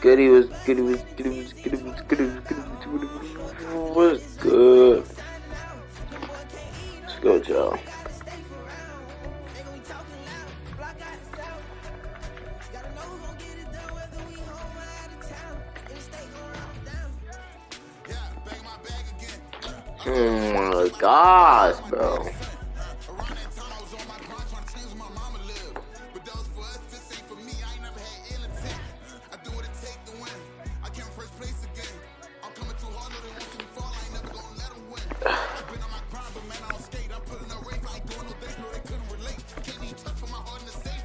goody? What's goody? What's goody? What's goody? What's goody? What's good? Let's go, Joe. Oh my gosh, bro.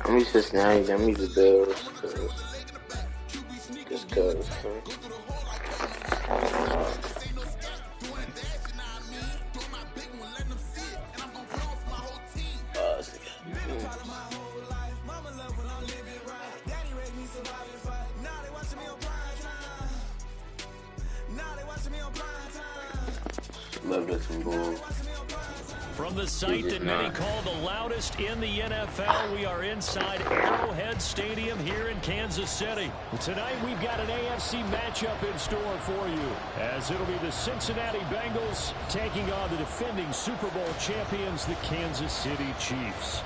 I'm used to snagging. I'm used to bills. Just cause. Love this bull. From the site that many call the loudest in the NFL, we are inside Arrowhead Stadium here in Kansas City. Tonight we've got an AFC matchup in store for you, as it'll be the Cincinnati Bengals taking on the defending Super Bowl champions, the Kansas City Chiefs.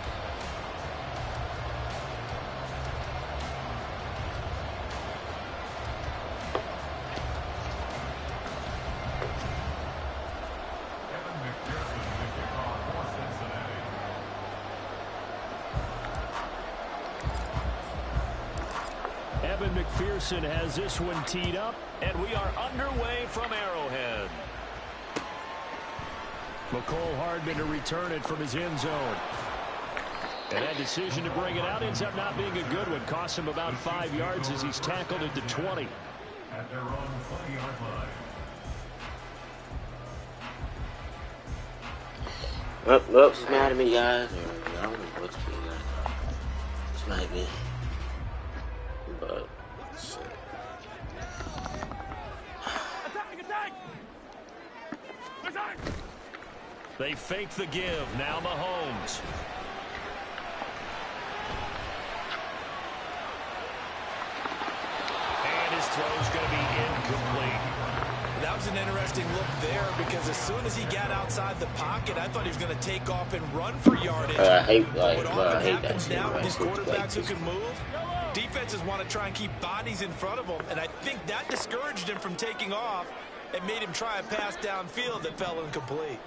McPherson has this one teed up, and we are underway from Arrowhead. McCole Hardman to return it from his end zone. And that decision to bring it out ends up not being a good one. Costs him about 5 yards as he's tackled at the 20. At their own 20-yard line. What's mad at me, guys? I don't know what's being like. This might be. But. They fake the give. Now Mahomes. And his throw's going to be incomplete. That was an interesting look there because as soon as he got outside the pocket, I thought he was going to take off and run for yardage. I hate that now with these quarterbacks who can move, defenses want to try and keep bodies in front of them, and I think that discouraged him from taking off and made him try a pass downfield that fell incomplete.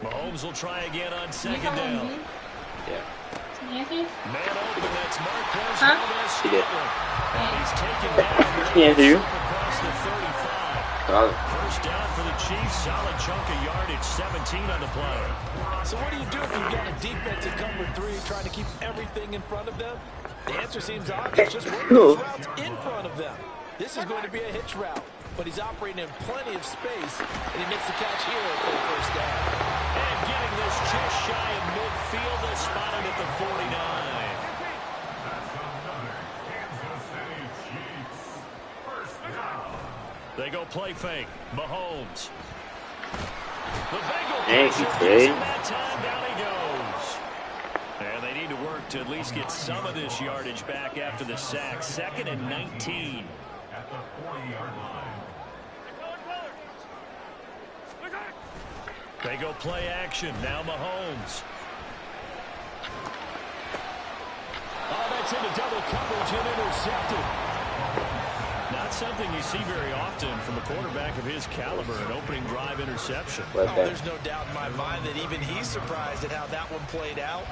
Mahomes will try again on second down. Yeah. Man open, that's Marquez Valdez. He did. And he's taken down across the 35. First down for the Chiefs. Solid chunk of yardage, 17 on the play. So what do you do if you've got a defense at cover 3 trying to keep everything in front of them? The answer seems obvious. Just work those routes in front of them. This is going to be a hitch route, but he's operating in plenty of space, and he makes the catch here for the first down. And getting this just shy of midfield, they spotted at the 49. That's another Kansas City Chiefs first down. They go play fake. Mahomes. The Bengals. Hey, that time down he goes. And they need to work to at least get some of this yardage back after the sack. 2nd and 19. At the 40-yard line. They go play action. Now Mahomes. Oh, that's into double coverage and intercepted. Not something you see very often from a quarterback of his caliber, an opening drive interception. Oh, there's no doubt in my mind that even he's surprised at how that one played out.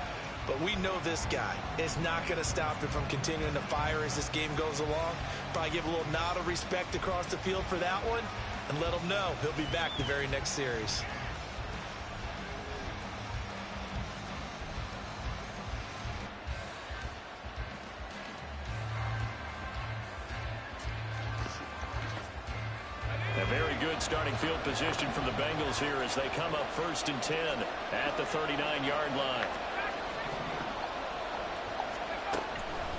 But we know this guy is not going to stop him from continuing to fire as this game goes along. Probably give a little nod of respect across the field for that one and let him know he'll be back the very next series. A very good starting field position from the Bengals here as they come up 1st and 10 at the 39-yard line.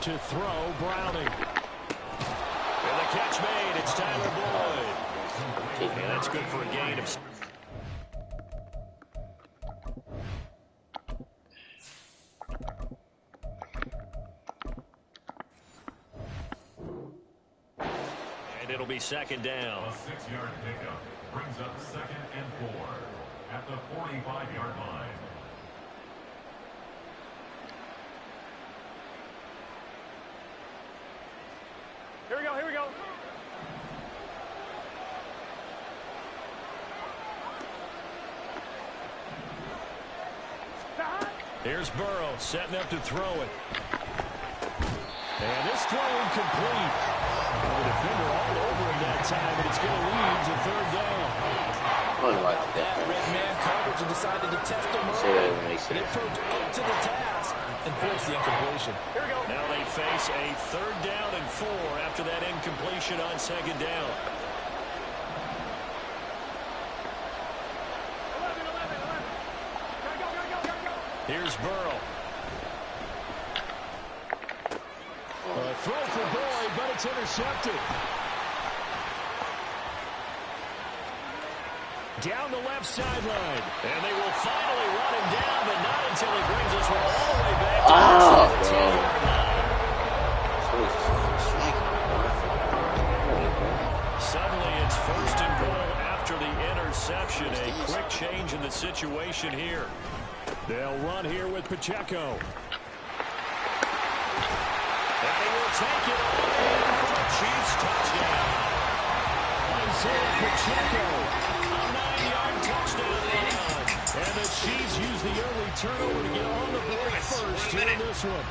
To throw, Browning. And the catch made. It's Tyler Boyd. And that's good for a gain of... And it'll be second down. A 6-yard pickup brings up 2nd and 4 at the 45-yard line. Here we go, here we go. Here's Burrow setting up to throw it. And this throw incomplete. The defender all over him that time, and it's going to lead to third down. That red man coverage and decided to test him early. And it proved up to the task and forced the incompletion. Here we go. Now they face a third down and 4 after that incompletion on second down. 11. Gotta go. Here's Burrow. A throw for Boyd, but it's intercepted. Down the left sideline. And they will finally run him down, but not until he brings us all the way back to the 17-yard line. Suddenly it's first and goal after the interception. A quick change in the situation here. They'll run here with Pacheco. And they will take it all in for the Chiefs touchdown. Isaiah Pacheco, a 9-yard touchdown run. And the Chiefs use the early turnover to get on the board first here in this one.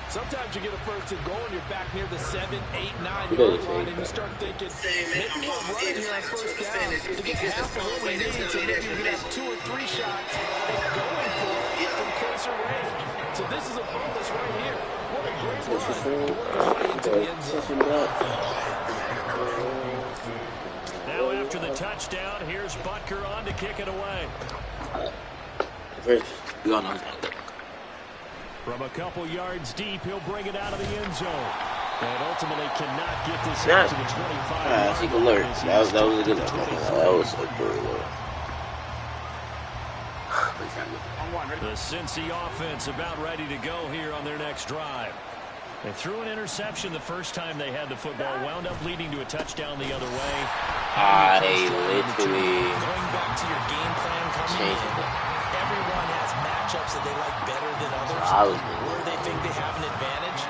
Sometimes you get a first and goal and you're back near the 7, 8, 9-yard line, and you start thinking, maybe we'll run it here on first down to get half of what we need, so maybe we can have 2 or 3 shots at going for it from closer range. So this is a bonus right here. What a great run into the end zone. Now after the touchdown, here's Butker on to kick it away. From a couple yards deep, he'll bring it out of the end zone. And ultimately cannot get this out to the 25. That's a good alert. That was a good one. That was a good alert. The Cincy offense about ready to go here on their next drive. They threw an interception the first time they had the football, wound up leading to a touchdown the other way. I literally Going back to your game plan coming in, everyone has matchups that they like better than others. Where they think they have an advantage,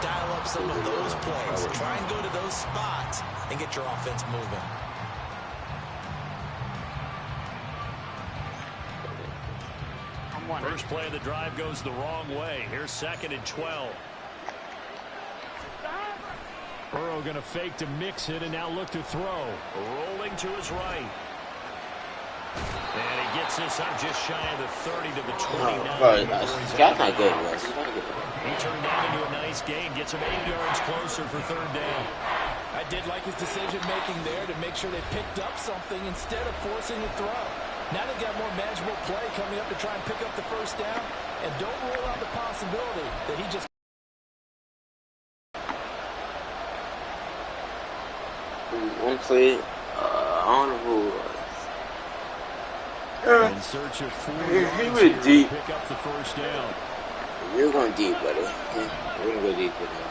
dial up some of those plays. Try and go to those spots and get your offense moving. First play of the drive goes the wrong way. Here's 2nd and 12. Burrow going to fake to mix it and now look to throw. Rolling to his right. And he gets this up just shy of the 30 to the 29. Scott's not good, Russ. He turned that into a nice gain. Gets him 8 yards closer for third down. I did like his decision-making there to make sure they picked up something instead of forcing the throw. Now they've got more manageable play coming up to try and pick up the first down. And don't rule out the possibility that he just... Honestly, I don't know who it was. In search of 4 He yards went here deep. to pick up the first down. You're going deep, buddy. We're going to go deep with him.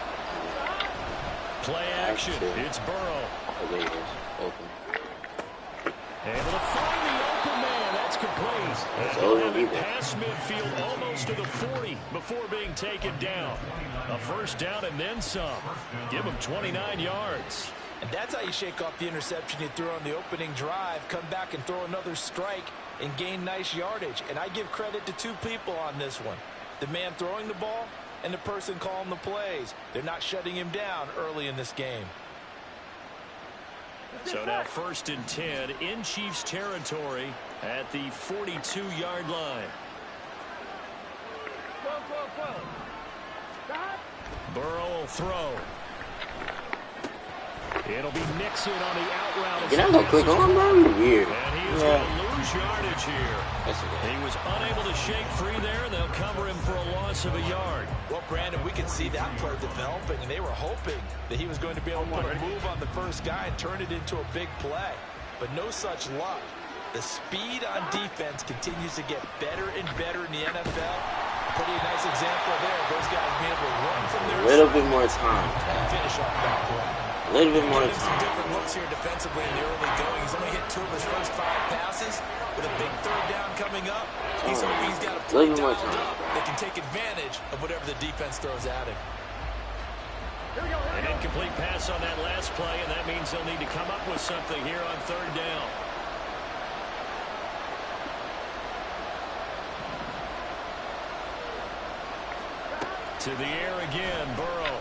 Play action. It's Burrow. Oh, there he is. Open. Able to find the open man. That's complete. That's He'll all have he it needed. past midfield almost to the 40 before being taken down. A first down and then some. Give him 29 yards. And that's how you shake off the interception you threw on the opening drive, come back and throw another strike and gain nice yardage. And I give credit to 2 people on this one. The man throwing the ball and the person calling the plays. They're not shutting him down early in this game. So now 1st and 10 in Chiefs territory at the 42-yard line. Burrow will throw. It'll be Nixon on the out route. You're not gonna click on him, weird. And he is going to lose yardage here. That's okay. He was unable to shake free there. They'll cover him for a loss of a yard. Well, Brandon, we can see that play developing, and they were hoping that he was going to be able to put a move on the first guy and turn it into a big play. But no such luck. The speed on defense continues to get better and better in the NFL. Pretty nice example there. Those guys being able to run from their A little bit more time, and finish off that play. A little bit more Some time. different looks here defensively in the early going. He's only hit 2 of his first 5 passes. With a big third down coming up, he's hoping he's got a play dialed up that can take advantage of whatever the defense throws at him. An incomplete pass on that last play, and that means they'll need to come up with something here on third down. To the air again, Burrow.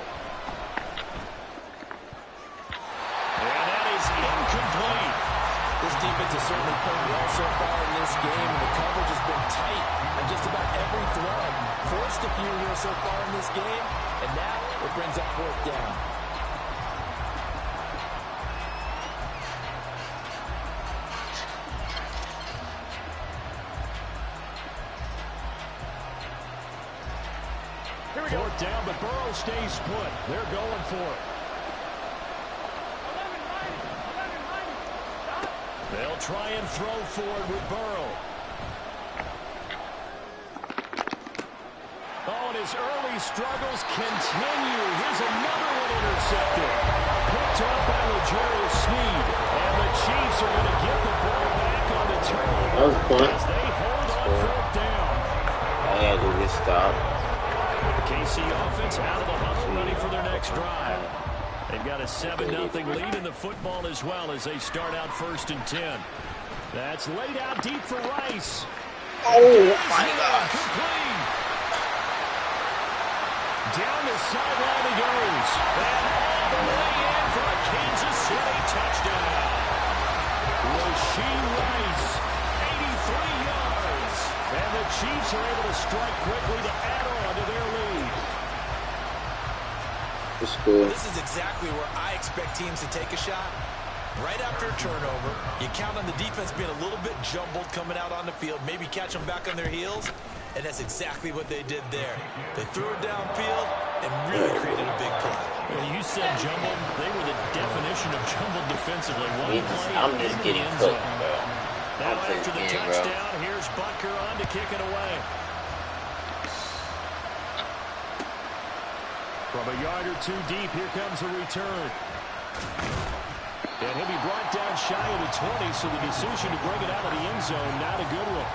And that is incomplete. This defense has certainly played well so far in this game, and the coverage has been tight on just about every throw. Forced a few here so far in this game, and now it brings up fourth down. Fourth down, but Burrow stays put. They're going for it. They'll try and throw forward with Burrow. Oh, and his early struggles continue. Here's another one intercepted. Picked up by L'Jarius Sneed. And the Chiefs are going to get the ball back on the turnover. That was a point. As they hold on fourth down. I had to get stopped. The KC offense out of the huddle, ready for their next drive. They've got a 7-0 lead in the football as well as they start out 1st and 10. That's laid out deep for Rice. Oh, my gosh. Complete. Down the sideline he goes. And all the way in for a Kansas City touchdown. Rasheed Rice, 83 yards. And the Chiefs are able to strike quickly to add on to their lead. This is exactly where I expect teams to take a shot. Right after a turnover, you count on the defense being a little bit jumbled coming out on the field, maybe catch them back on their heels, and that's exactly what they did there. They threw it downfield and really created a big play. Well, you said jumbled. They were the definition of jumbled defensively. I'm just getting cooked, bro. Now after the touchdown, here's Butker on to kick it away. From a yard or two deep, here comes a return. And he'll be brought down shy of the 20, so the decision to bring it out of the end zone, not a good one.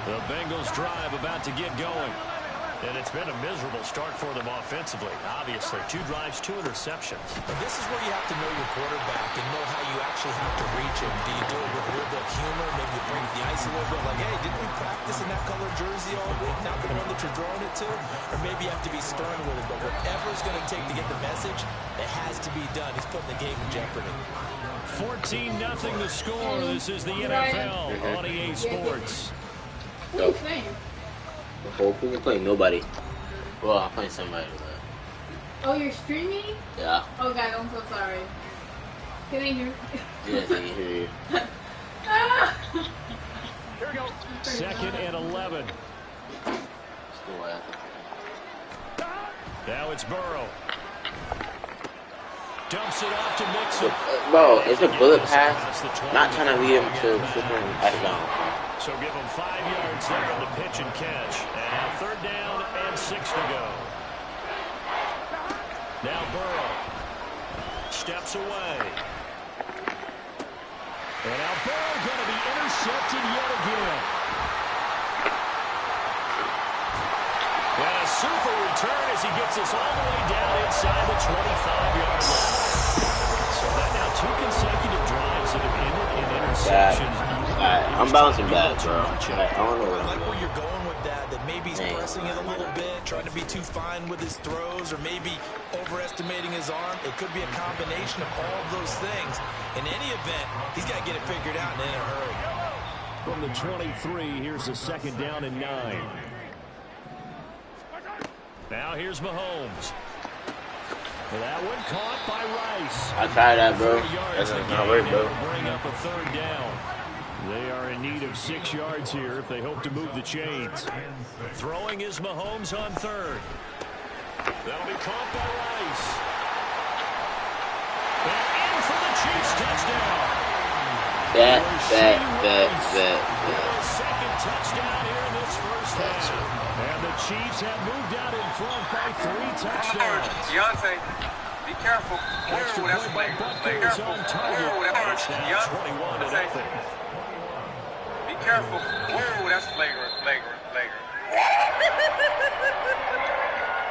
The Bengals drive about to get going. And it's been a miserable start for them offensively. Obviously, 2 drives, 2 interceptions. And this is where you have to know your quarterback and know how you actually have to reach him. Do you do it with a little bit of humor? Maybe you break the ice a little bit like, hey, didn't we practice in that color jersey all week? Not the one that you're throwing it to? Or maybe you have to be stern with it. But whatever it's going to take to get the message, it has to be done. He's putting the game in jeopardy. 14-0 the score. This is the NFL on EA Sports. What are you playing? Who can play? Nobody. Well, I'm playing somebody. But... Oh, you're streaming? Yeah. Oh, God, I'm so sorry. Can I hear? Yes, I can hear you. Here we go. 2nd and 11. Now it's Burrow. Dumps it off to Mixon. Bro, it's a bullet pass. Not trying to lead him to flipping back down. So give him 5 yards there on the pitch and catch. And now 3rd down and 6 to go. Now Burrow steps away. And now Burrow going to be intercepted yet again. And a super return as he gets us all the way down inside the 25-yard line. So that now 2 consecutive drives that have ended in interceptions. I'm bouncing back, bro. I don't know what I like where you're going with that. That maybe he's pressing it a little bit, trying to be too fine with his throws, or maybe overestimating his arm. It could be a combination of all of those things. In any event, he's got to get it figured out and in a hurry. From the 23, here's a 2nd down and 9. Now here's Mahomes. That one caught by Rice. I tried that, bro. That's not work, bro. Bring up a third down. They are in need of 6 yards here if they hope to move the chains. Throwing is Mahomes on third. That'll be caught by Rice. And in for the Chiefs touchdown. Second touchdown here in this first half. And the Chiefs have moved out in front by 3 touchdowns. Deontay, be careful. Extra That's point by flagrant. Butker is on target. It's now 21-0. Be careful. Ooh, that's flagrant.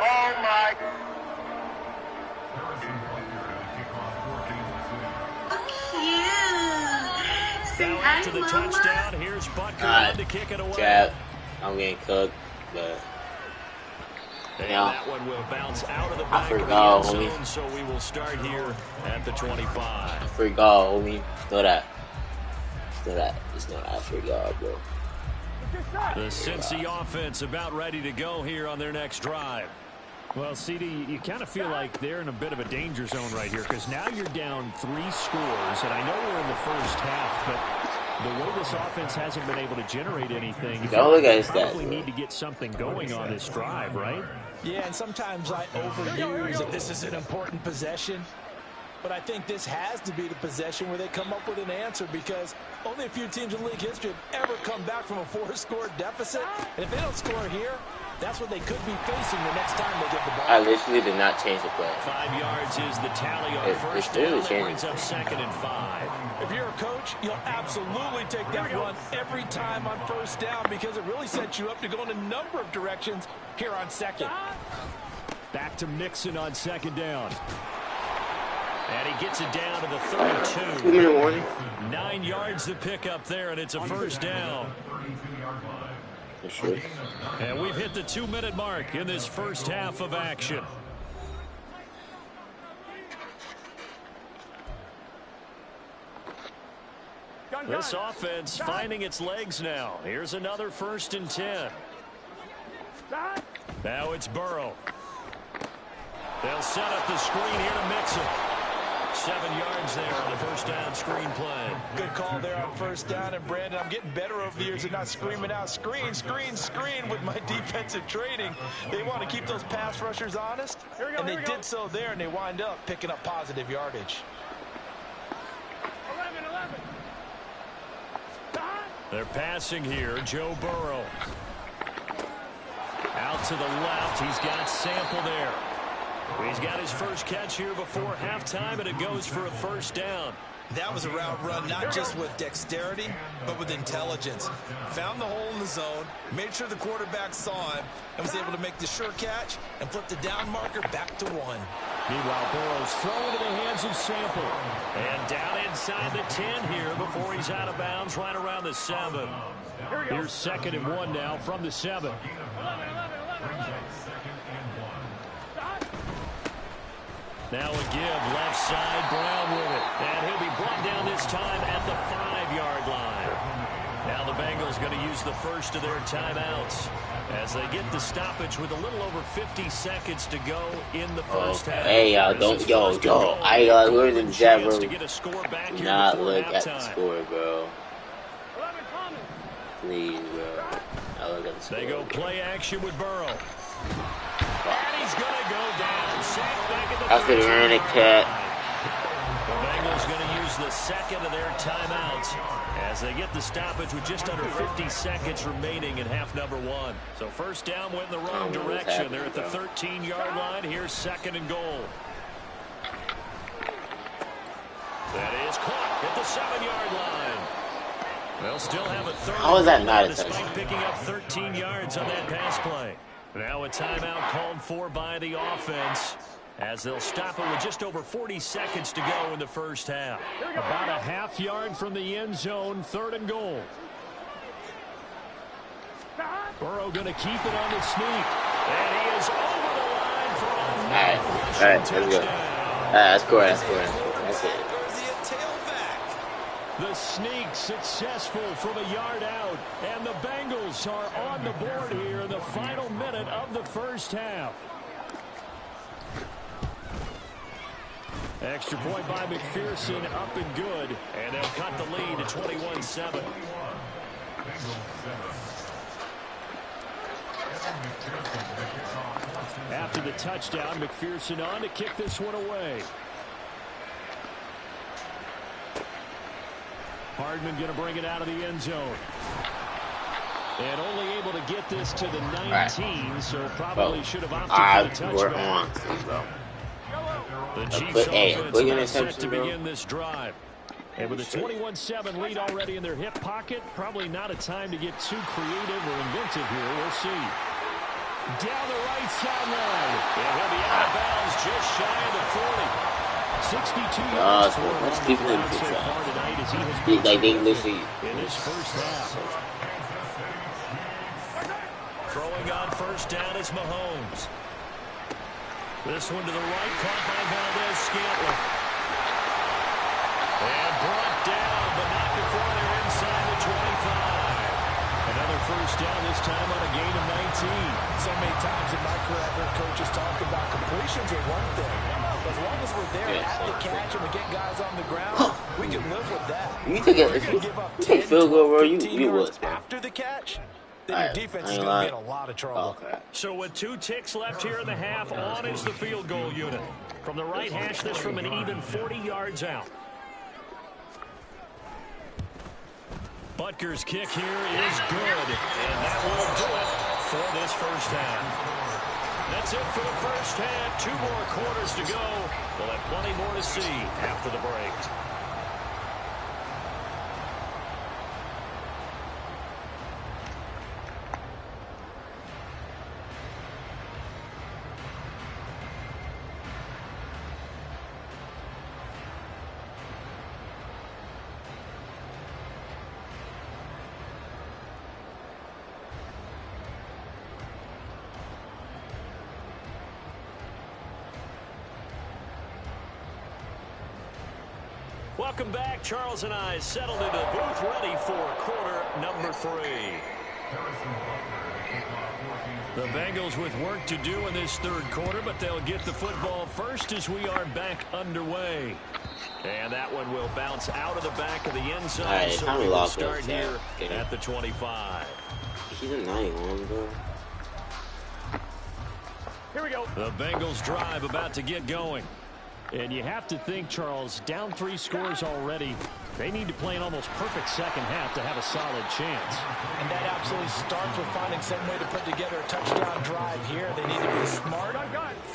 Oh my. Now after the touchdown, here's Butker to kick it away. Cap, I'm getting cooked, but and that one will bounce out of the back of the end zone, so we will start here at the 25. Free goal, homie. Know that. Just know that. Free goal, bro. The Cincy offense about ready to go here on their next drive. Well, CD, you kind of feel like they're in a bit of a danger zone right here because now you're down 3 scores, and I know we're in the first half, but the way this offense hasn't been able to generate anything, you probably need to get something going on this drive, right? Yeah, and sometimes I overuse that this is an important possession. But I think this has to be the possession where they come up with an answer because only a few teams in league history have ever come back from a 4-score deficit. And if they don't score here, that's what they could be facing the next time they get the ball. I literally did not change the play. 5 yards is the tally on first down. That brings up 2nd and 5. If you're a coach, you'll absolutely take that run every time on first down because it really sets you up to go in a number of directions here on second. Back to Mixon on 2nd down. And he gets it down to the 32. 2-minute warning. 9 yards to pick up there, and it's a first down. Sure. And we've hit the 2-minute mark in this first half of action. This offense finding its legs now. Here's another 1st and 10. Now it's Burrow. They'll set up the screen here to Mixon. 7 yards there on the first down screen play. Good call there on first down. And, Brandon, I'm getting better over the years at not screaming out screen with my defensive training. They want to keep those pass rushers honest, and they did so there, and they wind up picking up positive yardage. 11. They're passing here. Joe Burrow. Out to the left. He's got Sample there. He's got his first catch here before halftime, and it goes for a first down. That was a route run, not just with dexterity, but with intelligence. Found the hole in the zone, made sure the quarterback saw him, and was able to make the sure catch and flip the down marker back to 1. Meanwhile, Burrow's thrown into the hands of Sample. And down inside the 10 here before he's out of bounds right around the 7. Here's 2nd and 1 now from the 7. Now a give, left side, Brown with it. And he'll be brought down this time at the 5-yard line. Now the Bengals going to use the first of their timeouts as they get the stoppage with a little over 50 seconds to go in the first half. Hey, y'all, don't, yo, I learned in chat, bro. Do not look at the score, bro. Please, bro. I look at the score. They go play action with Burrow. And he's going to go down. Sacked back at the After the running cat. The Bengals going to use the second of their timeouts as they get the stoppage with just under 50 seconds remaining in half number 1. So first down went in the wrong direction. They're at the 13-yard line. Here's 2nd and goal. That is caught at the 7-yard line. They'll still have a third. How is that not a despite touchdown? picking up 13 yards on that pass play. Now a timeout called for by the offense as they'll stop it with just over 40 seconds to go in the first half. About a half yard from the end zone, 3rd and goal. Burrow going to keep it on the sneak. And he is over the line for a All right, let's go. That's cool. That's it. The sneak successful from a yard out, and the Bengals are on the board here in the final minute of the first half. Extra point by McPherson, up and good. And they'll cut the lead to 21-7. After the touchdown, McPherson on to kick this one away. Hardman going to bring it out of the end zone. And only able to get this to the 19, so probably should have opted for the touchback. The Chiefs offense set to begin this drive. And with a 21-7 lead already in their hip pocket, probably not a time to get too creative or inventive here. We'll see. Down the right sideline. And he'll be out of bounds just shy of the 40. 62 yards for him so far tonight as he has been in this first half. Throwing on first down is Mahomes. This one to the right, caught by Valdez-Scantling. And brought down, but not before they're inside the 25. Another first down, this time on a gain of 19. So many times in my career, I've heard coaches talk about completions are one thing. But as long as we're there at the catch and we get guys on the ground, we can live with that. You take field goal where you was, man. After the catch, then your defense is going to be in a lot of trouble. Okay. So with 2 ticks left here in the half, on is the field goal unit. From the right hash, this from an even 40 yards out. Butker's kick here is good, and that will do it for this first half. That's it for the first half. 2 more quarters to go. We'll have plenty more to see after the break. Welcome back. Charles and I settled into the booth ready for quarter number 3. The Bengals with work to do in this third quarter, but they'll get the football first as we are back underway. And that one will bounce out of the back of the end zone. Right, so we will start here at the 25. He's a 91, bro. Here we go. The Bengals drive about to get going. And you have to think, Charles, down 3 scores already. They need to play an almost perfect second half to have a solid chance. And that absolutely starts with finding some way to put together a touchdown drive here. They need to be smart,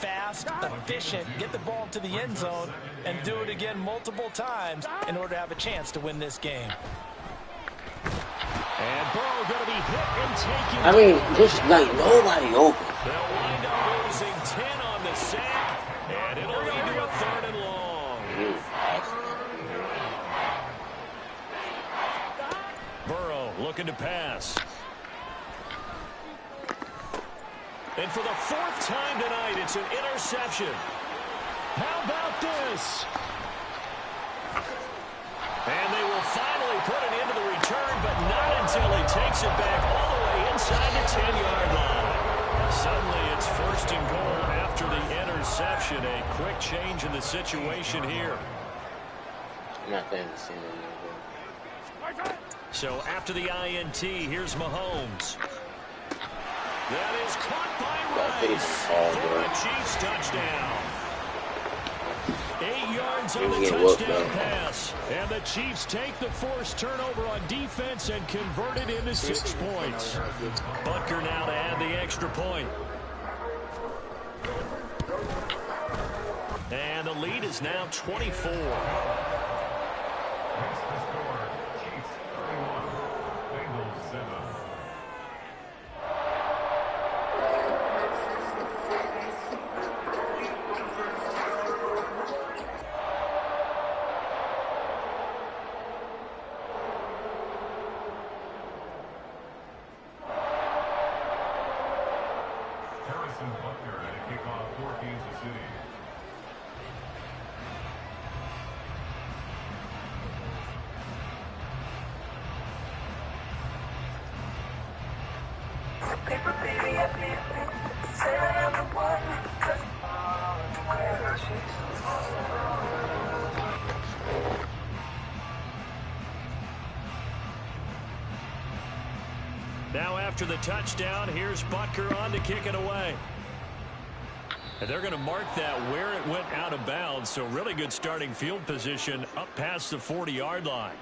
fast, efficient, get the ball to the end zone, and do it again multiple times in order to have a chance to win this game. And Burrow going to be hit and taken. I mean, just like nobody open. They'll wind up losing 10 on the sack, and it'll lead to a 3rd and long. Burrow looking to pass. And for the 4th time tonight, it's an interception. How about this? And they will finally put it into the return, but not until he takes it back all the way inside the 10-yard line. Suddenly it's 1st and goal after the interception. A quick change in the situation here. I'm not playing the same anymore. So after the INT, here's Mahomes. That is caught by Rice for a Chiefs touchdown. 8 yards on the touchdown pass. And the Chiefs take the forced turnover on defense and convert it into 6 points. Butker now to add the extra point. And the lead is now 24. Butker at a kickoff for Kansas City. Paper baby, say I am the one. after the touchdown. Here's Butker on to kick it away. And they're going to mark that where it went out of bounds. So really good starting field position up past the 40-yard line.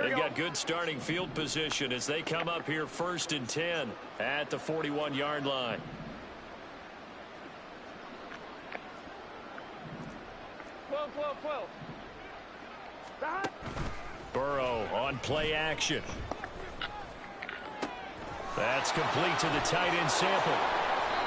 They've got good starting field position as they come up here 1st and 10 at the 41-yard line. Burrow on play action. That's complete to the tight end Sample.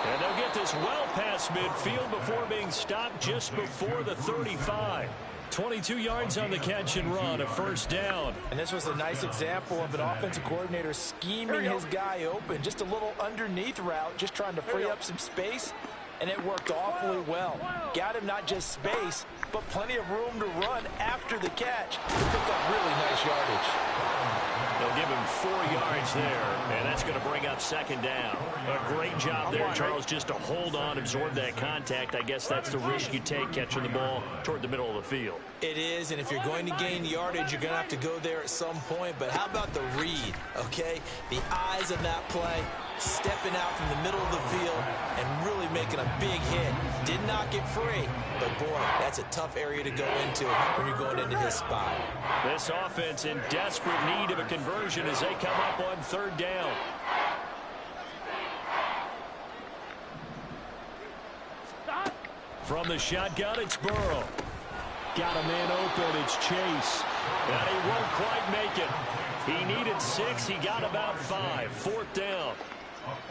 And they'll get this well past midfield before being stopped just before the 35. 22 yards on the catch and run, a 1st down. And this was a nice example of an offensive coordinator scheming his guy open. Just a little underneath route, just trying to free up some space. And it worked awfully well. Got him not just space, but plenty of room to run after the catch to pick up really nice yardage. They'll give him 4 yards there, and that's going to bring up 2nd down. A great job there, Charles, just to hold on, absorb that contact. I guess that's the risk you take catching the ball toward the middle of the field. It is, and if you're going to gain yardage, you're going to have to go there at some point. But how about the read, okay? The eyes of that play, stepping out from the middle of the field and really making a big hit. Did not get free, but boy, that's a tough area to go into when you're going into his spot. This offense in desperate need of a conversion as they come up on 3rd down. From the shotgun, it's Burrow. Got a man open, it's Chase. And he won't quite make it. He needed 6, he got about 5. 4th down.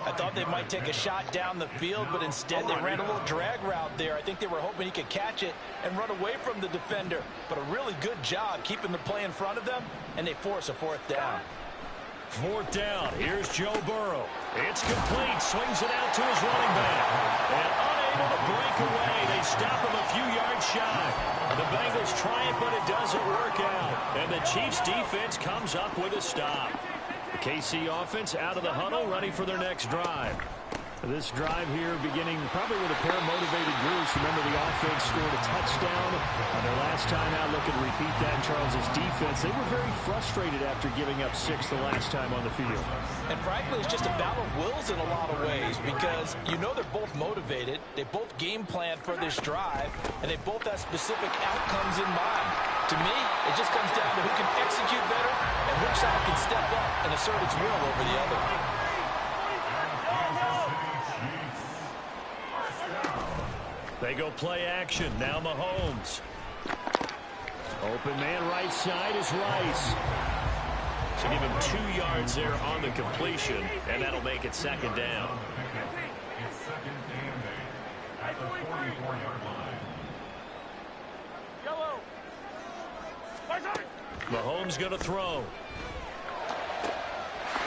I thought they might take a shot down the field, but instead they ran a little drag route there. I think they were hoping he could catch it and run away from the defender. But a really good job keeping the play in front of them, and they force a 4th down. 4th down. Here's Joe Burrow. It's complete. Swings it out to his running back. And unable to break away. They stop him a few yards shy. The Bengals try it, but it doesn't work out. And the Chiefs defense comes up with a stop. The KC offense out of the huddle, ready for their next drive. This drive here beginning probably with a pair of motivated groups. Remember, the offense scored a touchdown on their last time out. Looking to repeat that in Charles's defense. They were very frustrated after giving up 6 the last time on the field. And frankly, it's just a battle of wills in a lot of ways because you know they're both motivated. They both game planned for this drive, and they both have specific outcomes in mind. To me, it just comes down to who can execute better and which side can step up and assert its will over the other. They go play action. Now Mahomes. Open man right side is Rice. So give him 2 yards there on the completion, and that'll make it 2nd down. It's 2nd and 8 at the 44-yard line. Mahomes going to throw.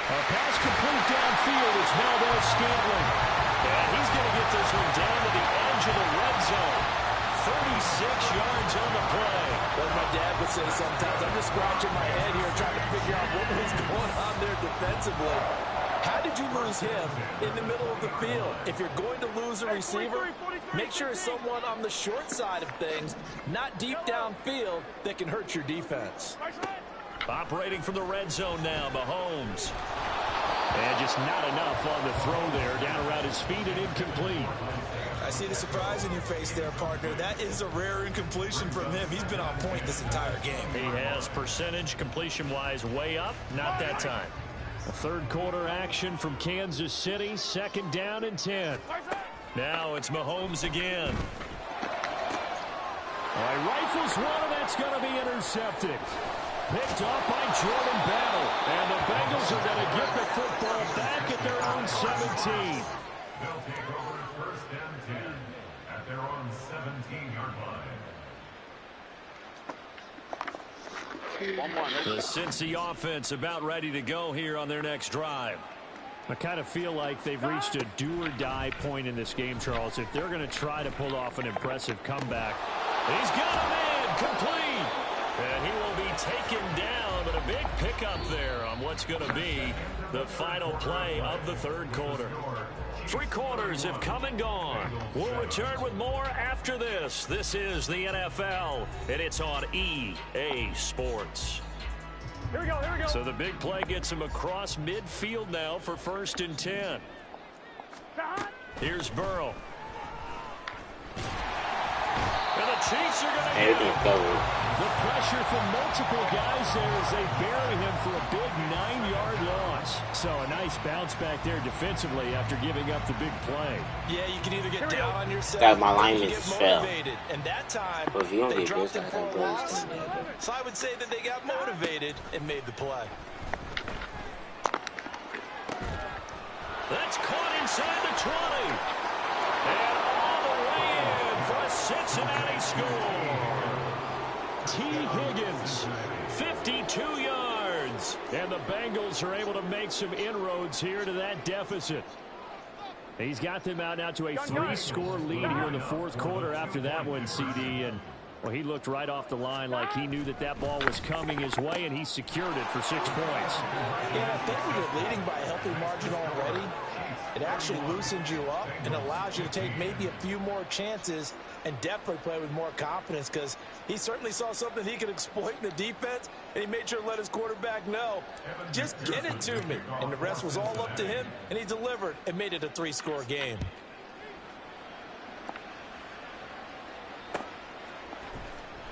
A pass complete downfield. It's Valdez-Scantling. And he's going to get this one down to the edge of the red zone. 36 yards on the play. As my dad would say sometimes, I'm just scratching my head here trying to figure out what was going on there defensively. How did you lose him in the middle of the field? If you're going to lose a receiver, make sure it's someone on the short side of things, not deep downfield, that can hurt your defense. Operating from the red zone now, Mahomes. And just not enough on the throw there. Down around his feet and incomplete. I see the surprise in your face there, partner. That is a rare incompletion from him. He's been on point this entire game. He has percentage completion-wise way up. Not that time. A 3rd quarter action from Kansas City. 2nd down and 10. Now it's Mahomes again. All right, rifles one, and that's going to be intercepted. Picked off by Jordan Battle. And the Bengals are going to get the football back at their own 17. They'll take over 1st and 10 at their own 17-yard line. The Cincy offense about ready to go here on their next drive. I kind of feel like they've reached a do-or-die point in this game, Charles. If they're going to try to pull off an impressive comeback. He's got a man complete. And he will be taken down, but a big pickup there on what's going to be the final play of the third quarter. 3 quarters have come and gone. We'll return with more after this. This is the NFL, and it's on EA Sports. Here we go, here we go. So the big play gets him across midfield now for 1st and 10. Here's Burrow. And the Chiefs are going to get him. The pressure from multiple guys there as they bury him for a big 9-yard loss. So a nice bounce back there defensively after giving up the big play. Yeah, you can either get down on yourself that my or lineman get fell. motivated. And that time, Well, if you don't they get dropped this, him I for don't a loss. understand. So I would say that they got motivated and made the play. That's caught inside the 20. And all the way in for a Cincinnati score. T. Higgins, 52 yards. And the Bengals are able to make some inroads here to that deficit. He's got them out now to a 3-score lead here in the 4th quarter after that one, CD. And, well, he looked right off the line like he knew that that ball was coming his way, and he secured it for 6 points. Yeah, I think when you're leading by a healthy margin already, it actually loosens you up and allows you to take maybe a few more chances and definitely play with more confidence, because he certainly saw something he could exploit in the defense, and he made sure to let his quarterback know, just get it to me. And the rest was all up to him, and he delivered and made it a 3-score game.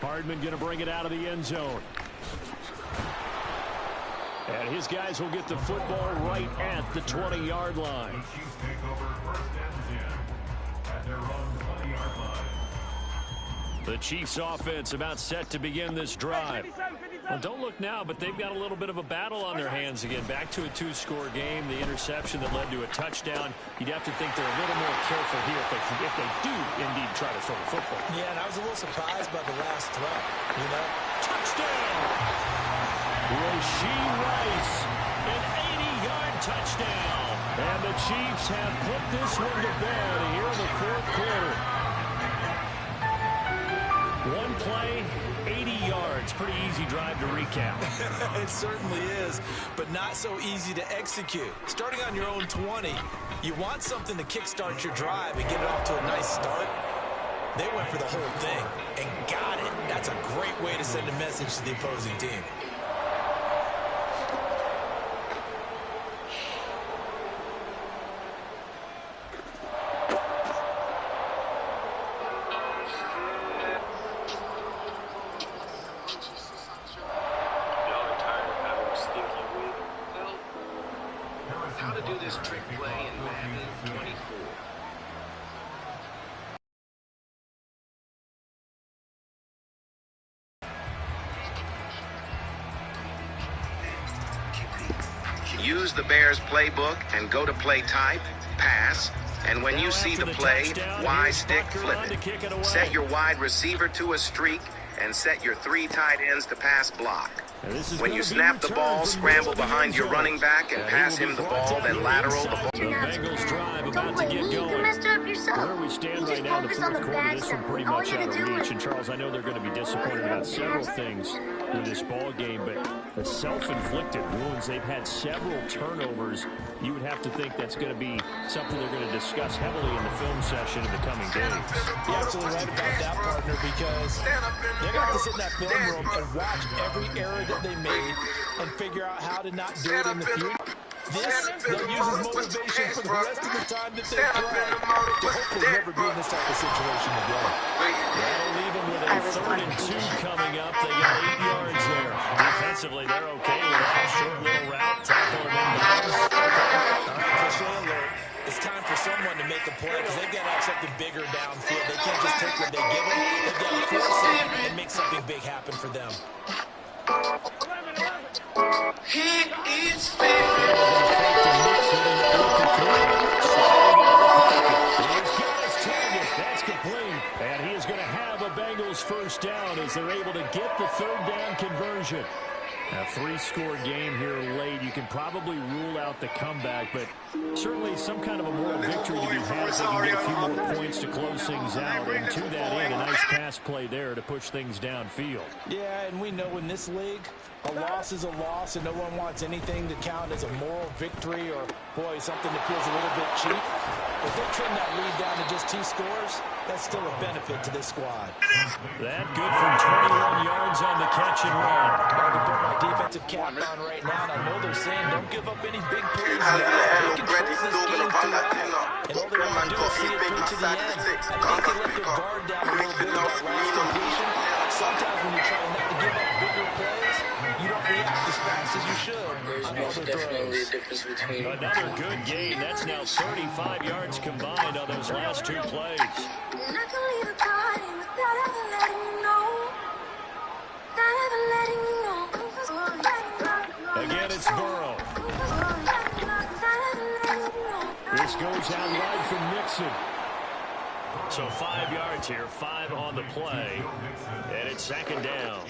Hardman going to bring it out of the end zone. And his guys will get the football right at the 20-yard line. The Chiefs take over 1st and 10 at their own 20-yard line. The Chiefs offense about set to begin this drive. Well, don't look now, but they've got a little bit of a battle on their hands again. Back to a 2-score game. The interception that led to a touchdown. You'd have to think they're a little more careful here if they do indeed try to throw the football. Yeah, and I was a little surprised by the last throw. You know, Touchdown! Rashee Rice, an 80-yard touchdown. And the Chiefs have put this one to bed here in the 4th quarter. One play, 80 yards. Pretty easy drive to recap. it certainly is, but not so easy to execute. Starting on your own 20, you want something to kickstart your drive and get it off to a nice start. They went for the whole thing and got it. That's a great way to send a message to the opposing team. How to do this trick play in Madden 24. Use the Bears playbook and go to play type, pass, and when you see the play, Y stick, flip it. Set your wide receiver to a streak and set your 3 tight ends to pass block. When you snap the ball, scramble behind your running back and pass him the ball, then lateral the ball. The Bengals drive about to get going. Where we stand right now in the 4th quarter, this one pretty much out of reach. And Charles, I know they're going to be disappointed about several things in this ball game, but the self-inflicted wounds, they've had several turnovers. You would have to think that's going to be something they're going to discuss heavily in the film session in the coming days. You're absolutely right about that, partner, because they're going to have to sit in that film room and watch every error that they made and figure out how to not do it in the future. This, they'll use as motivation for the rest of the time that they play to hopefully never be in this type of situation again. That'll leave them with a 3rd and 2 coming up. They got 8 yards there. Defensively, they're okay with that short little route, tackle and inbounds. All right, cliche alert. It's time for someone to make a play because they've got to have something bigger downfield. They can't just take what they give them. They've got to force it and make something big happen for them. He is fair. That's complete. And he is going to have a Bengals 1st down as they're able to get the 3rd down conversion. A three-score game here late. You can probably rule out the comeback, but certainly some kind of a moral victory to be had if they can get a few more points to close things out. And to that end, a nice pass play there to push things downfield. Yeah, and we know in this league, a loss is a loss, and no one wants anything to count as a moral victory or, boy, something that feels a little bit cheap. If they trim that lead down to just 2 scores, that's still a benefit to this squad. That good for 21 yards on the catch and run. I'll put my defensive cap on right now, and I know they're saying don't give up any big plays. They control this game throughout, and all they want to do is see it through to the end. I think they let their guard down a little bit with that last completion. Sometimes when you're trying not to give up bigger plays, you don't react as fast as you should on other throws. Another good game. That's now 35 yards combined on those last 2 plays. Again, it's Burrow. This goes out wide from Mixon. So 5 yards here, 5 on the play, and it's second down.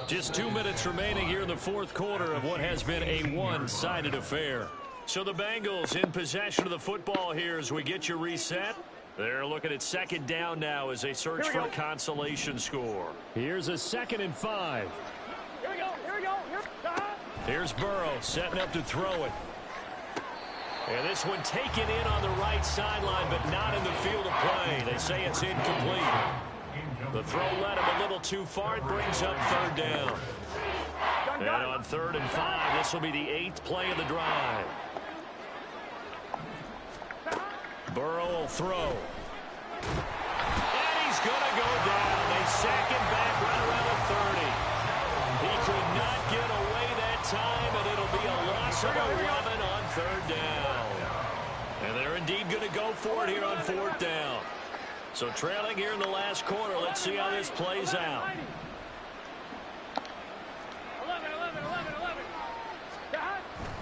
Just 2 minutes remaining here in the fourth quarter of what has been a one-sided affair. So the Bengals in possession of the football here as we get you reset. They're looking at second down now as they search for a consolation score. Here's a 2nd and 5. Here we go. Here's Burrow setting up to throw it. And this one taken in on the right sideline, but not in the field of play. They say it's incomplete. The throw led him a little too far. It brings up 3rd down. And on 3rd and 5, this will be the 8th play of the drive. Burrow will throw. And he's going to go down. They sack him back right around the 30. He could not get away that time, and it'll be a loss of 11 on 3rd down. And they're indeed going to go for it here on 4th down. So trailing here in the last quarter. Let's see how this plays out. 11.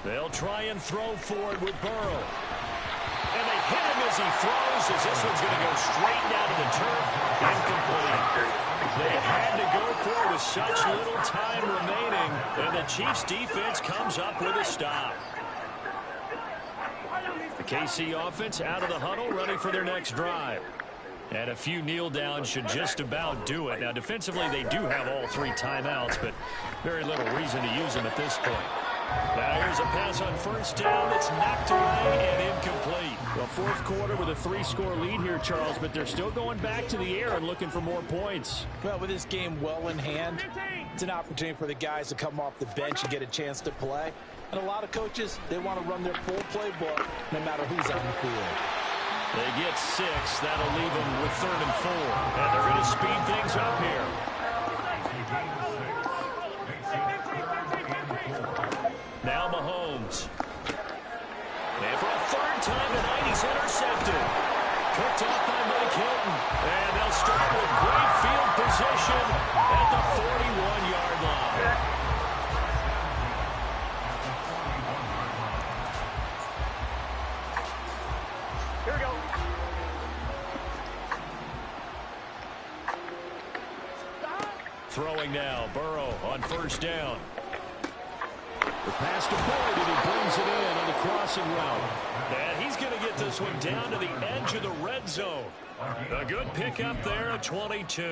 They'll try and throw forward with Burrow. And they hit him as he throws, as this one's going to go straight down to the turf. Incomplete. They had to go for it with such little time remaining, and the Chiefs defense comes up with a stop. The KC offense out of the huddle, ready for their next drive. And a few kneel downs should just about do it. Now, defensively, they do have all 3 timeouts, but very little reason to use them at this point. Now, here's a pass on 1st down. It's knocked away and incomplete. Well, fourth quarter with a 3-score lead here, Charles, but they're still going back to the air and looking for more points. Well, with this game well in hand, it's an opportunity for the guys to come off the bench and get a chance to play. And a lot of coaches, they want to run their full playbook no matter who's on the field. They get 6. That'll leave them with 3rd and 4. And they're going to speed things up here. Now Mahomes. And for a 3rd time tonight, he's intercepted. Picked off by Mike Hilton. And they'll start with great field position at the 41-yard line. Here we go. Throwing now, Burrow on 1st down. The pass to Boyd, and he brings it in on the crossing route. And he's going to get this one down to the edge of the red zone. A good pickup there at 22.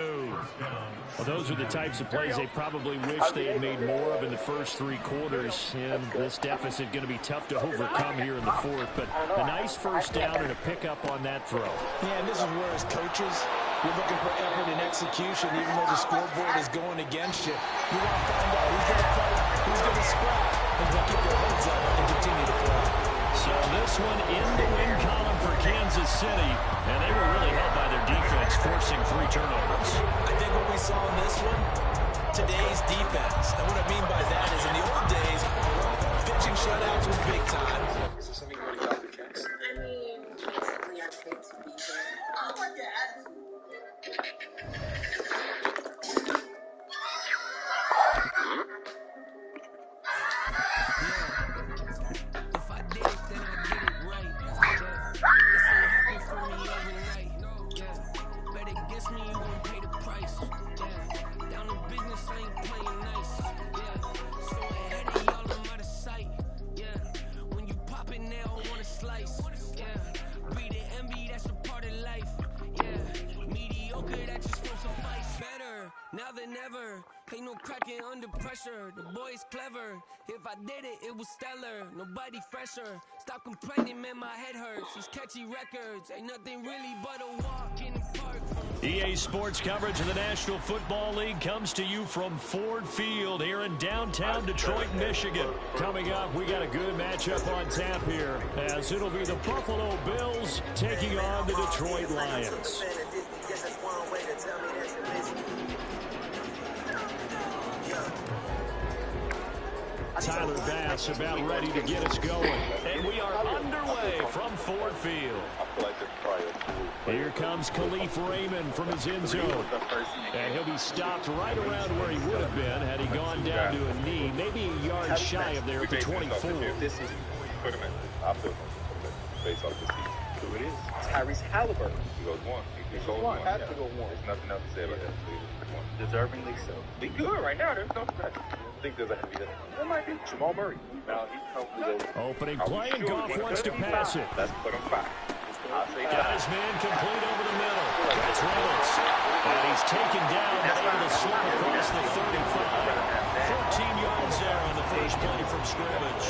Well, those are the types of plays they probably wish they had made more of in the first 3 quarters. And this deficit going to be tough to overcome here in the 4th. But a nice 1st down and a pickup on that throw. Yeah, and this is where, as coaches, you're looking for effort and execution, even though the scoreboard is going against you. You want to find out who's going to fight, who's going to scrap, and to keep their heads up and continue to play. So this one in the win column for Kansas City, and they were really helped by their defense, forcing 3 turnovers. I think what we saw in this one, today's defense. And what I mean by that is in the old days, pitching shutouts was big time. Is there something you want to get off the chest? I mean, basically I paid to be here. Oh my God. If I did it, then I did it right. This ain't happen for me overnight. Yeah, bet against me, you gon' pay the price. Yeah, down in business, I ain't playing nice. than ever. Ain't no cracking under pressure. The boy's clever. If I did it, it was stellar. Nobody fresher. Stop complaining, man, my head hurts. These catchy records ain't nothing really but a walk in the park. EA Sports coverage of the National Football League comes to you from Ford Field here in downtown Detroit, Michigan. Coming up, we got a good matchup on tap here, as it'll be the Buffalo Bills taking on the Detroit Lions. Tyler Bass about ready to get us going. And we are underway from Ford Field. Here comes Khalif Raymond from his end zone. And he'll be stopped right around where he would have been had he gone down to a knee, maybe a yard shy of there at the 24. This is put him in. I'll put him based off the season. Who it is? Tyrese Halliburton. He goes one. He goes one. Has to go one. There's nothing else to say about that. Deservingly so. Be good right now. There's no question. I think there's a heavy hitter. That might be Jamal Murray. Now he's comfortable. Opening play, and Goff wants to pass it. Let's put him back. Got his man complete over the middle. That's Reynolds. And he's taken down, able to slip across the 35. 14 yards there on the first play from scrimmage.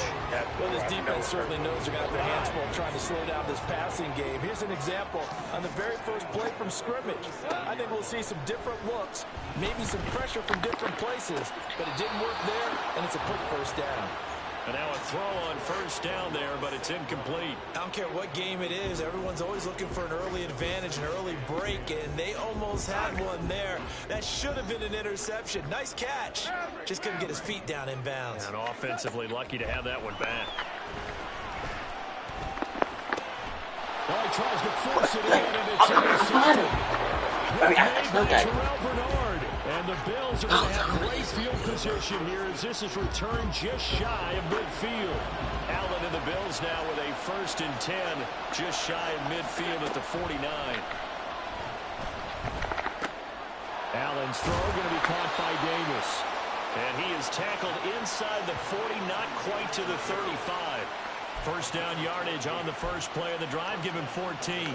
Well, this defense certainly knows they're going to have their hands full trying to slow down this passing game. Here's an example on the very first play from scrimmage. I think we'll see some different looks, maybe some pressure from different places, but it didn't work there, and it's a quick first down. And now a throw on first down there, but it's incomplete. I don't care what game it is. Everyone's always looking for an early advantage, an early break, and they almost had one there. That should have been an interception. Nice catch. Just couldn't get his feet down in bounds. And offensively lucky to have that one back. Well, he tries to force it in, and it's intercepted. Terrell Bernard. And the Bills are going to have great field position here as this is returned just shy of midfield. Allen and the Bills now with a 1st and 10, just shy of midfield at the 49. Allen's throw going to be caught by Davis. And he is tackled inside the 40, not quite to the 35. First down yardage on the first play of the drive, give him 14.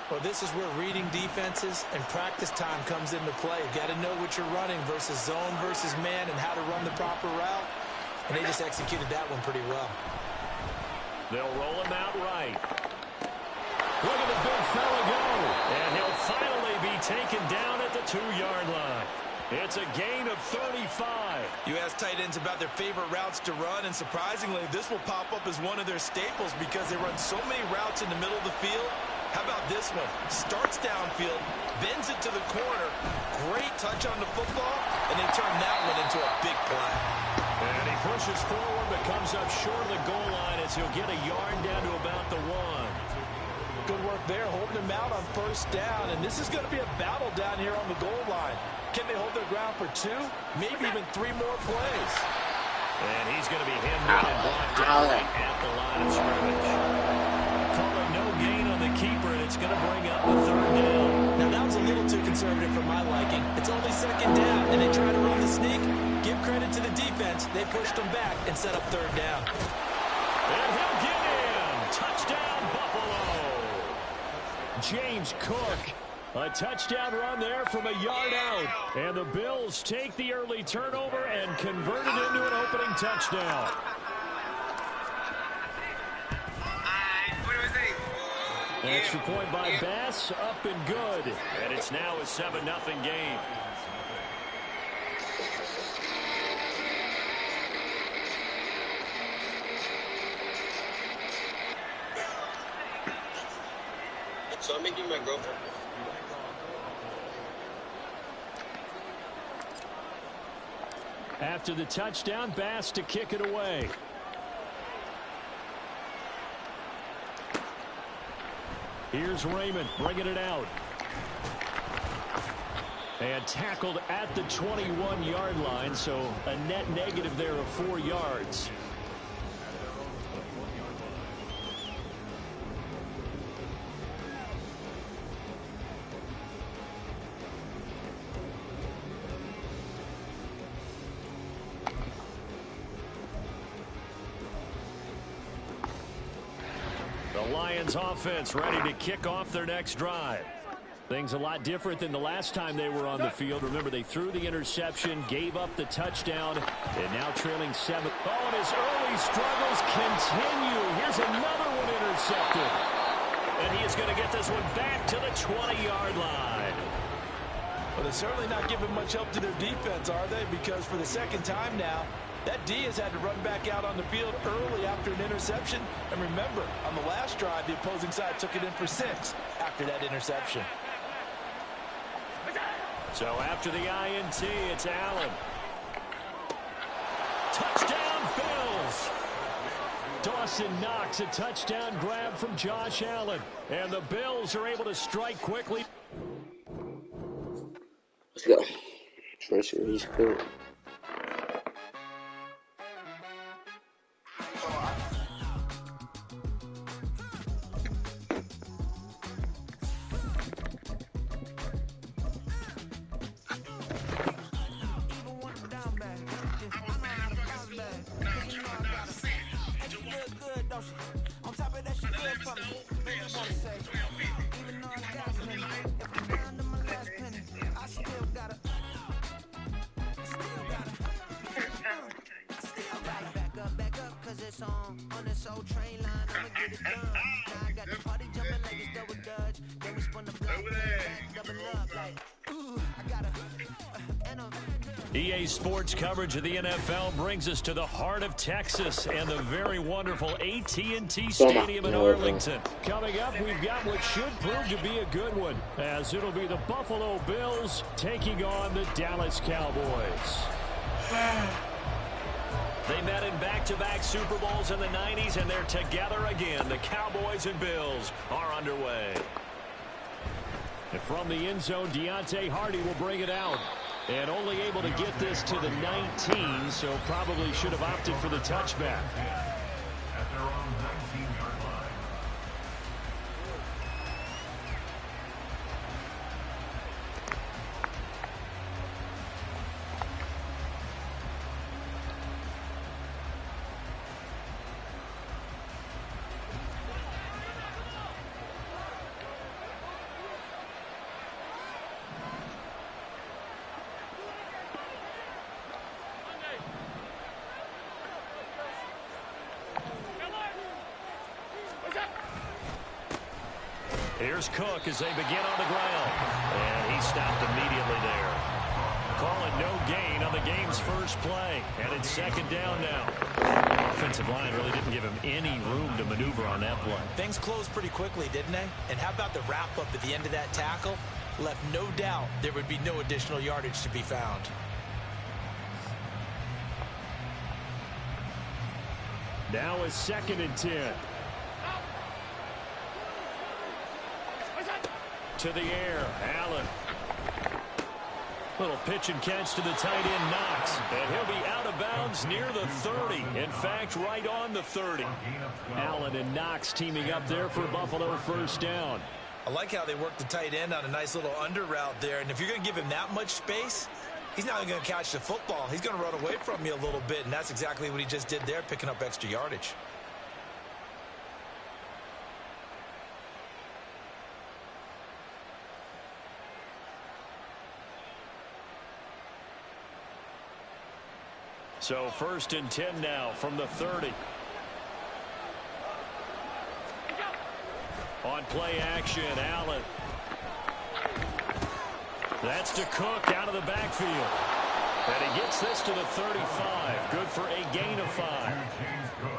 Well, this is where reading defenses and practice time comes into play. You've got to know what you're running versus zone versus man and how to run the proper route. And they just executed that one pretty well. They'll roll him out right. Look at the big fella go. And he'll finally be taken down at the 2-yard line. It's a gain of 35. You ask tight ends about their favorite routes to run, and surprisingly, this will pop up as one of their staples because they run so many routes in the middle of the field. How about this one? Starts downfield, bends it to the corner. Great touch on the football, and they turn that one into a big play. And he pushes forward, but comes up short of the goal line as he'll get a yard down to about the 1. Good work there, holding him out on first down, and this is going to be a battle down here on the goal line. Can they hold their ground for 2, maybe even 3 more plays? And he's going to be hemmed in and brought down at the line of scrimmage. Calling no gain on the keeper, and it's going to bring up a 3rd down. Now, that was a little too conservative for my liking. It's only 2nd down, and they try to run the sneak. Give credit to the defense. They pushed them back and set up 3rd down. And he'll get in. Touchdown, Buffalo. James Cook. A touchdown run there from a yard out. And the Bills take the early turnover and convert it into an opening touchdown. Extra point by Bass, up and good. And it's now a 7-0 game. So I'm making my girlfriend. After the touchdown, Bass to kick it away. Here's Raymond bringing it out. And tackled at the 21-yard line, so a net negative there of 4 yards. The Lions offense ready to kick off their next drive. Things a lot different than the last time they were on the field. Remember, they threw the interception, gave up the touchdown, and now trailing 7. Oh, and his early struggles continue. Here's another one intercepted. And he is going to get this one back to the 20-yard line. Well, they're certainly not giving much help to their defense, are they? Because for the second time now, that D has had to run back out on the field early after an interception. And remember, on the last drive, the opposing side took it in for 6 after that interception. So after the INT, it's Allen. Touchdown, Bills. Dawson Knox, a touchdown grab from Josh Allen. And the Bills are able to strike quickly. Let's go. First series, cool. EA Sports coverage of the NFL brings us to the heart of Texas and the very wonderful AT&T Stadium in Arlington. Coming up, we've got what should prove to be a good one, as it'll be the Buffalo Bills taking on the Dallas Cowboys. They met in back-to-back Super Bowls in the 90s, and they're together again. The Cowboys and Bills are underway. And from the end zone, Deontay Hardy will bring it out. And only able to get this to the 19, so probably should have opted for the touchback. At their own 19-yard line. Here's Cook as they begin on the ground. And he stopped immediately there. Call it no gain on the game's first play. And it's second down now. Offensive line really didn't give him any room to maneuver on that play. Things closed pretty quickly, didn't they? And how about the wrap-up at the end of that tackle? Left no doubt there would be no additional yardage to be found. Now is 2nd and 10. To the air, Allen. Little pitch and catch to the tight end, Knox. And he'll be out of bounds near the 30. In fact, right on the 30. Allen and Knox teaming up there for Buffalo first down. I like how they work the tight end on a nice little under route there. And if you're going to give him that much space, he's not going to catch the football. He's going to run away from you a little bit. And that's exactly what he just did there, picking up extra yardage. So 1st and 10 now from the 30. On play action, Allen. That's to Cook out of the backfield. And he gets this to the 35. Good for a gain of 5.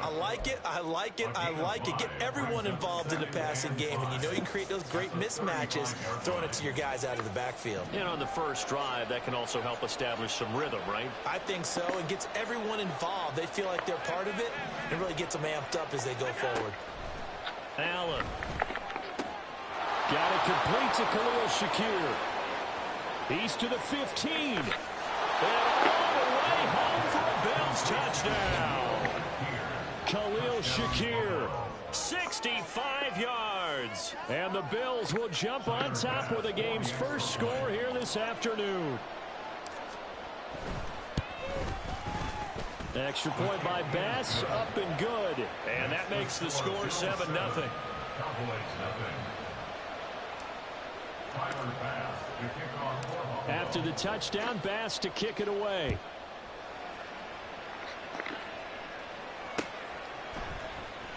I like it. I like it. I like it. Get everyone involved in the passing game. And you know you can create those great mismatches throwing it to your guys out of the backfield. And on the first drive, that can also help establish some rhythm, right? I think so. And gets everyone involved. They feel like they're part of it and really gets them amped up as they go forward. Allen. Got it complete to Khalil Shakir. He's to the 15. And all the way home for a Bills touchdown. Khalil Shakir, 65 yards. And the Bills will jump on top with the game's first score here this afternoon. Extra point by Bass, up and good. And that makes the score 7-0. Cowboys 0. After the touchdown, Bass to kick it away.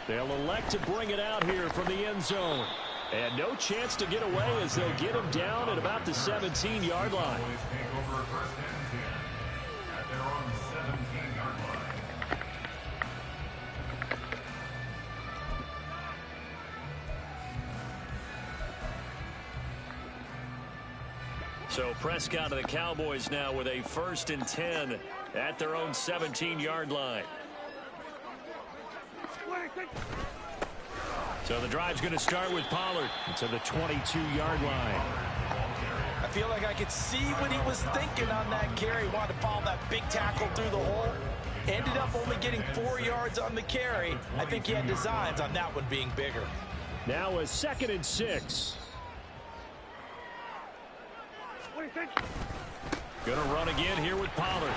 They'll elect to bring it out here from the end zone. And no chance to get away as they'll get him down at about the 17-yard line. So Prescott of the Cowboys now with a 1st and 10 at their own 17-yard line. So the drive's going to start with Pollard to the 22-yard line. I feel like I could see what he was thinking on that carry. Wanted to follow that big tackle through the hole. Ended up only getting 4 yards on the carry. I think he had designs on that one being bigger. Now a 2nd and 6. Going to run again here with Pollard.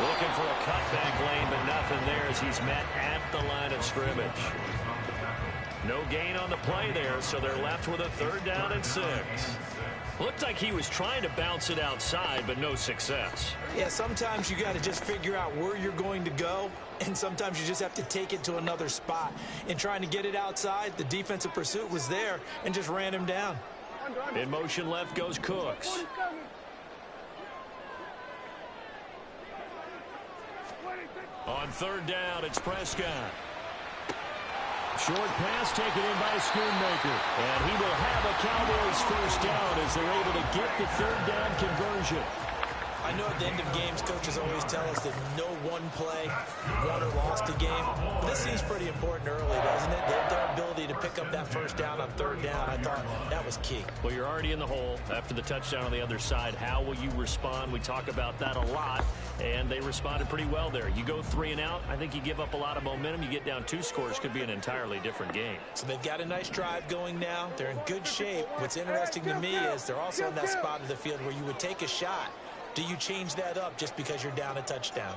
Looking for a cutback lane, but nothing there as he's met at the line of scrimmage. No gain on the play there, so they're left with a 3rd down and 6. Looked like he was trying to bounce it outside, but no success. Yeah, sometimes you got to just figure out where you're going to go, and sometimes you just have to take it to another spot. In trying to get it outside, the defensive pursuit was there and just ran him down. In motion left goes Cooks. On 3rd down, it's Prescott. Short pass taken in by Schoonmaker. And he will have a Cowboys 1st down as they're able to get the 3rd down conversion. I know at the end of games, coaches always tell us that no one play won or lost a game. But this seems pretty important early, doesn't it? Their ability to pick up that 1st down on 3rd down, I thought that was key. Well, you're already in the hole after the touchdown on the other side. How will you respond? We talk about that a lot, and they responded pretty well there. You go 3 and out, I think you give up a lot of momentum. You get down 2 scores, could be an entirely different game. So they've got a nice drive going now. They're in good shape. What's interesting to me is they're also in that spot of the field where you would take a shot. Do you change that up just because you're down a touchdown?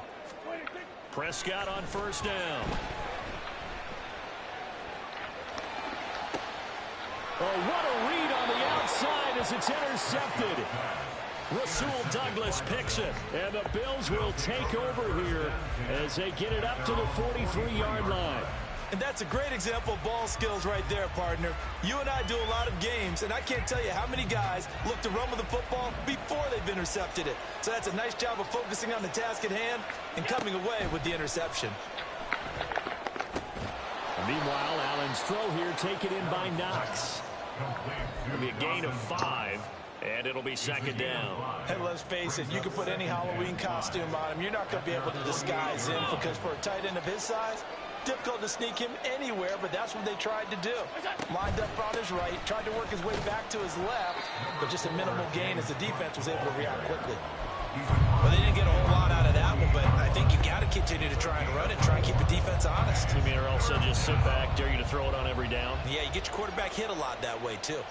Prescott on 1st down. Oh, what a read on the outside as it's intercepted. Rasul Douglas picks it, and the Bills will take over here as they get it up to the 43-yard line. And that's a great example of ball skills right there, partner. You and I do a lot of games, and I can't tell you how many guys look to run with the football before they've intercepted it. So that's a nice job of focusing on the task at hand and coming away with the interception. Meanwhile, Allen's throw here taken in by Knox. It'll be a gain of 5, and it'll be 2nd down. And let's face it, you can put any Halloween costume on him. You're not going to be able to disguise him because for a tight end of his size, difficult to sneak him anywhere, but that's what they tried to do. Lined up on his right, tried to work his way back to his left, but just a minimal gain as the defense was able to react quickly. Well, they didn't get a whole lot out of that one, but I think you got to continue to try and run it, try and keep the defense honest. You mean or else they'll just sit back, dare you to throw it on every down? Yeah, you get your quarterback hit a lot that way, too.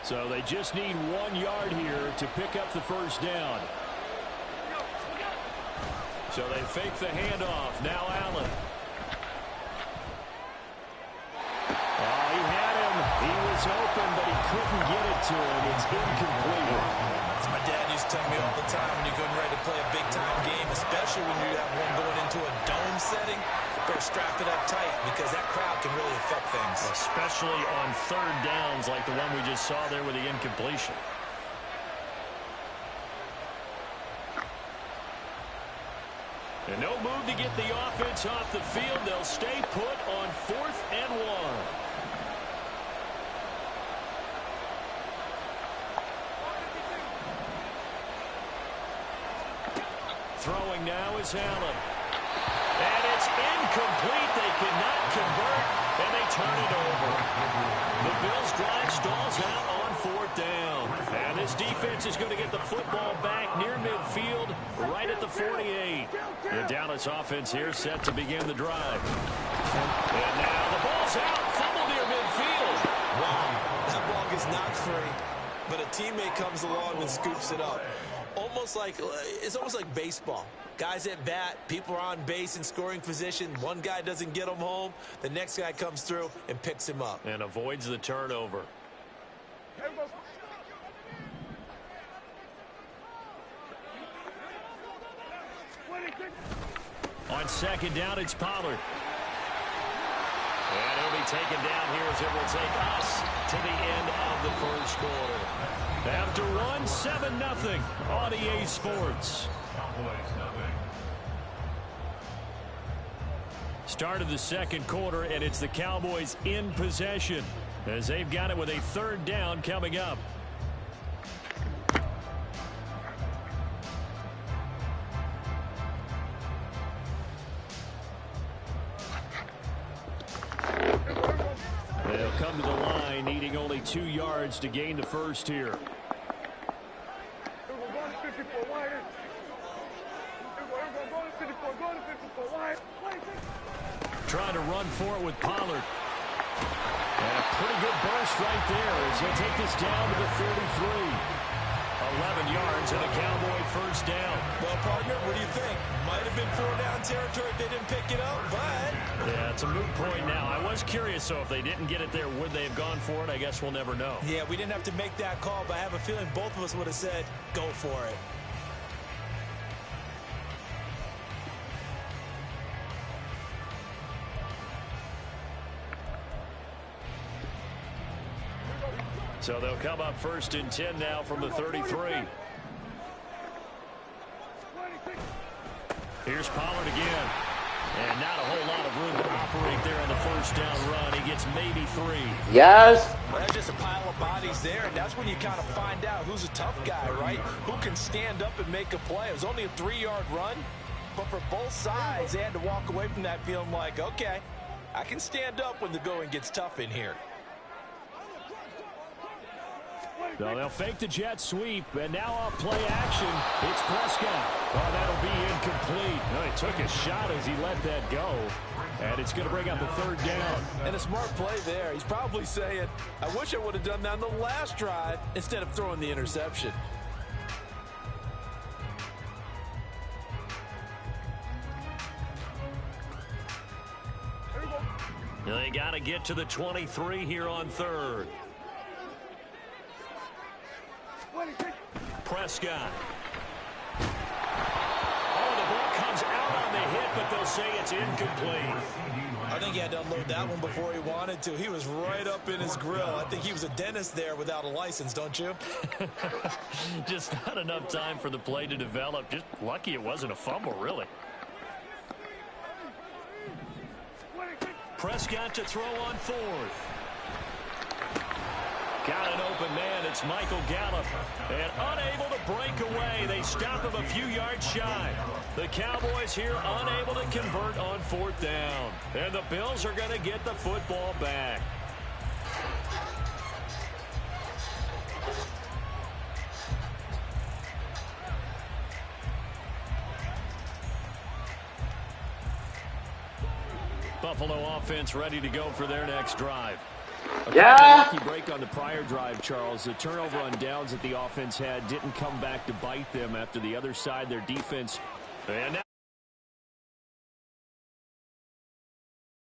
So they just need 1 yard here to pick up the 1st down. So they fake the handoff. Now Allen. Oh, he had him. He was open, but he couldn't get it to him. It's incomplete. As my dad used to tell me all the time, when you're getting ready to play a big-time game, especially when you have one going into a dome setting, better strap it up tight because that crowd can really affect things. Especially on 3rd downs like the one we just saw there with the incompletion. And no move to get the offense off the field. They'll stay put on 4th and 1. Throwing now is Allen. And it's incomplete. They cannot convert, and they turn it over. The Bills drive stalls out on 4th down. And this defense is going to get the football back near midfield, right at the 48. The Dallas offense here set to begin the drive. And now the ball's out. Fumble near midfield. Wow, that ball gets knocked free, but a teammate comes along and scoops it up. almost like baseball. Guys at bat, people are on base in scoring position. One guy doesn't get him home. The next guy comes through and picks him up. And avoids the turnover. On second down, it's Pollard. And he'll be taken down here as it will take us to the end of the first quarter. After one, 7-0 on EA Sports. Start of the second quarter, and it's the Cowboys in possession as they've got it with a third down coming up. They'll come to the line, needing only 2 yards to gain the first here. Trying to run for it with Pollard. And a pretty good burst right there as he'll take this down to the 33. 11 yards and a Cowboy first down. Well, partner, what do you think? Might have been 4-down territory if they didn't pick it up, but... Yeah, it's a moot point now. I was curious, so if they didn't get it there, would they have gone for it? I guess we'll never know. Yeah, we didn't have to make that call, but I have a feeling both of us would have said, go for it. So they'll come up first and 10 now from the 33. Here's Pollard again. And not a whole lot of room to operate there on the first down run. He gets maybe 3. Yes. Well, that's just a pile of bodies there, and that's when you kind of find out who's a tough guy, right? Who can stand up and make a play. It was only a 3-yard run, but for both sides, they had to walk away from that feeling like, okay, I can stand up when the going gets tough in here. So they'll fake the jet sweep, and now off play action, it's Prescott. Oh, that'll be incomplete. No, he took a shot as he let that go, and it's going to bring up a third down. And a smart play there. He's probably saying, I wish I would have done that on the last drive instead of throwing the interception. They got to get to the 23 here on third. Prescott. Oh, the ball comes out on the hit, but they'll say it's incomplete. I think he had to unload that one before he wanted to. He was right up in his grill. I think he was a dentist there without a license, don't you? Just not enough time for the play to develop. Just lucky it wasn't a fumble, really. Prescott to throw on fourth. Got an open man. It's Michael Gallup. And unable to break away. They stop him a few yards shy. The Cowboys here unable to convert on fourth down. And the Bills are going to get the football back. Buffalo offense ready to go for their next drive. Yeah. Lucky break on the prior drive, Charles. The turnover on downs that the offense had didn't come back to bite them after the other side, their defense. And now